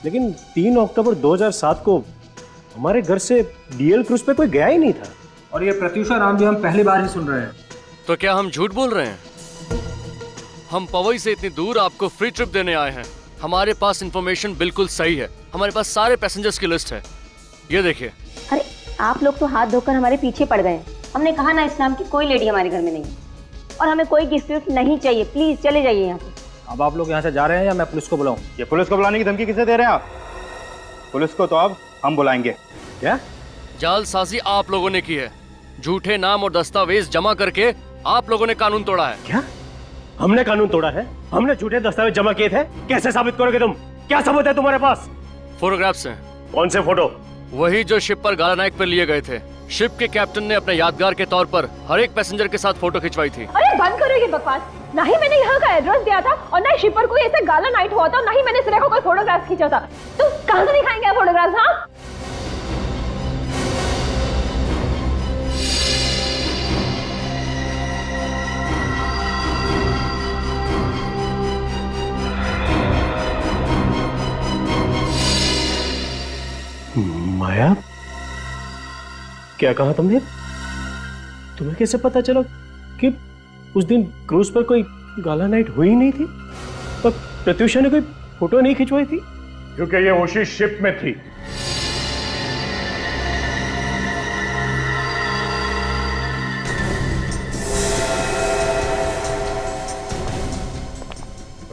लेकिन 3 अक्टूबर 2007 को हमारे घर से डीएल क्रूज पे कोई गया ही नहीं था। और ये प्रत्युषा नाम भी हम पहली बार ही सुन रहे हैं। तो क्या हम झूठ बोल रहे हैं? हम पवई से इतनी दूर आपको फ्री ट्रिप देने आए हैं। हमारे पास इंफॉर्मेशन बिल्कुल सही है। हमारे पास सारे पैसेंजर्स की लिस्ट है, ये देखिए। अरे आप लोग तो हाथ धोकर हमारे पीछे पड़ गए। हमने कहा ना, इस नाम की कोई लेडी हमारे घर में नहीं है और हमें कोई गिफ्ट नहीं चाहिए। प्लीज चले जाइए यहाँ से। अब आप लोग यहाँ से जा रहे हैं या मैं पुलिस को बुलाऊं? ये पुलिस को बुलाने की धमकी किसे दे रहे हैं आप? पुलिस को तो अब हम बुलाएंगे। क्या जालसाजी आप लोगों ने की है? झूठे नाम और दस्तावेज जमा करके आप लोगों ने कानून तोड़ा है। क्या हमने कानून तोड़ा है? हमने झूठे दस्तावेज जमा किए थे? कैसे साबित करोगे तुम? क्या सबूत है तुम्हारे पास? फोटोग्राफ्स हैं। कौन से फोटो? वही जो शिप पर गाला नाइक पर लिए गए थे। शिप के कैप्टन ने अपने यादगार के तौर पर हर एक पैसेंजर के साथ फोटो खिंचवाई थी। अरे बंद करो ये बकवास। ना ही मैंने यहाँ का एड्रेस दिया था और ना ही शिप पर कोई ऐसे गाला नाइट हुआ था, ना ही मैंने सिरे को कोई फोटोग्राफ खींचा था। तुम कहाँ से दिखाएंगे फोटोग्राफ? हाँ, माया, क्या कहा तुमने? तुम्हें कैसे पता चला कि उस दिन क्रूज पर कोई गाला नाइट हुई नहीं थी और प्रत्युषा ने कोई फोटो नहीं खिंचवाई थी? क्योंकि ये उसी शिप में थी।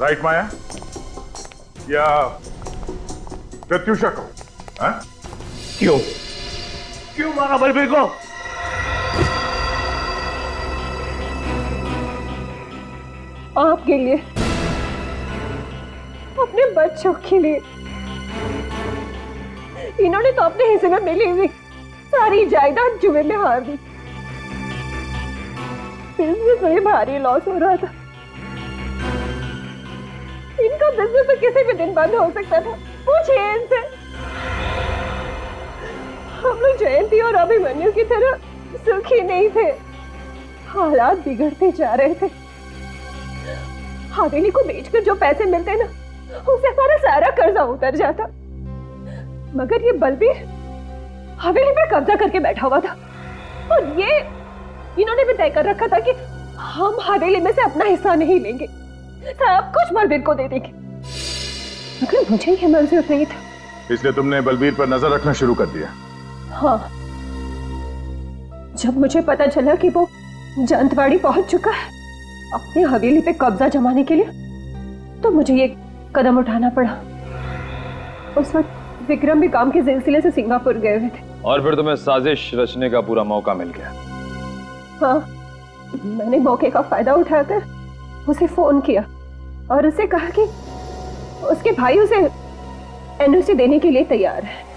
राइट माया? या प्रत्युषा को? हाँ? क्यों मारा बलबीर को? आपके लिए, अपने बच्चों के लिए। इन्होंने तो अपने हिस्से में मिली हुई सारी जायदाद जुए में हार दी। बिजनेस में भारी लॉस हो रहा था। इनका बिजनेस तो किसी भी दिन बंद हो सकता था। पूछिए इनसे। हम लोग जयंती और अभिमन्यु की तरह सुखी नहीं थे। हालात बिगड़ते जा रहे थे। हवेली को बेचकर जो पैसे मिलते ना, उससे हमारा सारा कर्जा उतर जाता। मगर ये बलबीर हवेली पर कब्जा करके बैठा हुआ था और ये इन्होंने भी तय कर रखा था कि हम हवेली में से अपना हिस्सा नहीं लेंगे, सब कुछ बलबीर को दे देंगे। मगर मुझे ये मंजूर नहीं था। इसलिए तुमने बलबीर पर नजर रखना शुरू कर दिया? हाँ, जब मुझे पता चला कि वो जंतवाड़ी पहुंच चुका है अपनी हवेली पे कब्जा जमाने के लिए, तो मुझे ये कदम उठाना पड़ा। उस वक्त विक्रम भी काम के सिलसिले से सिंगापुर गए हुए थे। और फिर तुम्हें साजिश रचने का पूरा मौका मिल गया। हाँ, मैंने मौके का फायदा उठाकर उसे फोन किया और उसे कहा कि उसके भाई उसे एनओसी देने के लिए तैयार है।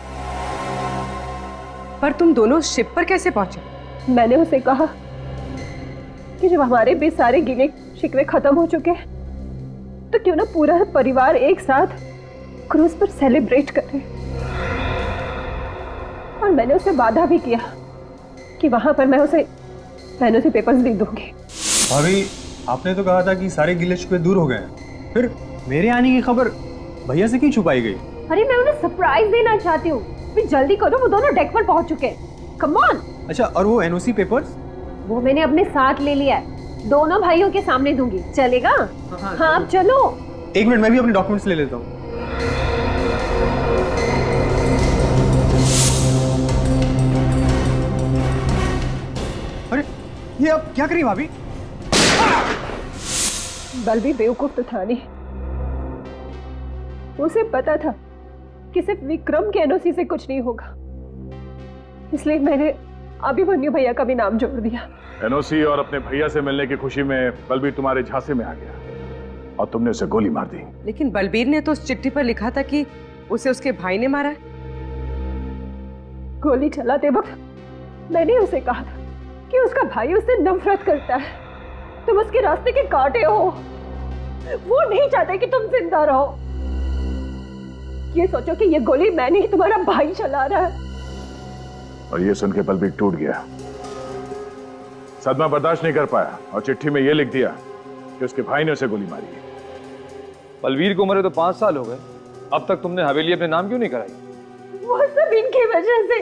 पर तुम दोनों शिप पर कैसे पहुंचे? मैंने उसे कहा कि जब हमारे भी सारे गिले शिकवे खत्म हो चुके हैं, तो क्यों ना पूरा परिवार एक साथ क्रूज पर सेलिब्रेट करे। और मैंने उसे वादा भी किया कि वहां पर मैं उसे एनओसी पेपर्स दे दूंगी। भाभी, आपने तो कहा था कि सारे गिले शिकवे दूर हो गए हैं, फिर मेरे आने की खबर भैया से क्यों छुपाई गई? अरे मैं उन्हें सरप्राइज देना चाहती हूँ। जल्दी करो, वो दोनों डेक पर पहुंच चुके हैं। Come on. अच्छा, और वो एनओसी पेपर्स? वो मैंने अपने साथ ले लिया है, दोनों भाइयों के सामने दूंगी। चलेगा? हाँ, आप चलो। एक मिनट, मैं भी अपने डॉक्यूमेंट्स ले लेता हूँ। अरे ये आप क्या करी भाभी? बलबीर बेवकूफ तो था नहीं। उसे पता था कि सिर्फ विक्रम के एनओसी से कुछ नहीं होगा, इसलिए मैंने अभिमन्यु भैया का भी नाम जोड़ दिया। एनओसी और अपने भैया से मिलने की खुशी में बलबीर तुम्हारे झांसे में आ गया। और तुमने उसे गोली मार दी। लेकिन बलबीर ने तो उस चिट्ठी पर लिखा था कि उसे उसके भाई ने मारा है। गोली चलाते वक्त मैंने उसे कहा था कि उसका भाई उससे नफरत करता है, तुम उसके रास्ते के कांटे हो, वो नहीं चाहते कि तुम जिंदा रहो। ये सोचो कि ये गोली मैं नहीं तुम्हारा भाई चला रहा है। और ये सुन के बलबीर टूट गया, सदमा बर्दाश्त नहीं कर पाया और चिट्ठी में ये लिख दिया कि उसके भाई ने उसे गोली मारी है। बलवीर को मरे तो 5 साल हो गए, अब तक तुमने हवेली अपने नाम क्यों नहीं कराई? वो सब इनकी वजह से।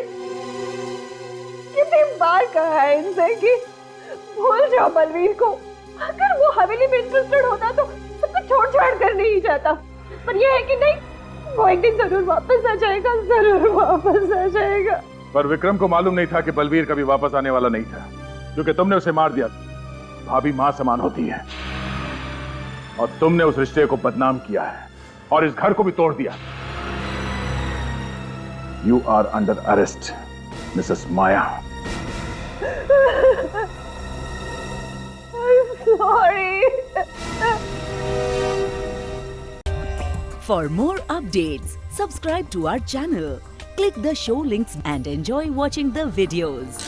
कितनी बार कहा है इनसे कि भूल जाओ बलवीर को। अगर वो हवेली में इंटरेस्टेड होता तो सब कुछ छोड़ कर नहीं जाता, पर ये है कि नहीं, वो एक दिन जरूर वापस आ जाएगा, जरूर वापस आ जाएगा। पर विक्रम को मालूम नहीं था कि बलवीर कभी वापस आने वाला नहीं था, क्योंकि तुमने उसे मार दिया। भाभी मां समान होती है और तुमने उस रिश्ते को बदनाम किया है और इस घर को भी तोड़ दिया। You are under arrest Mrs Maya. Sorry. For more updates, subscribe to our channel, click the show links and enjoy watching the videos.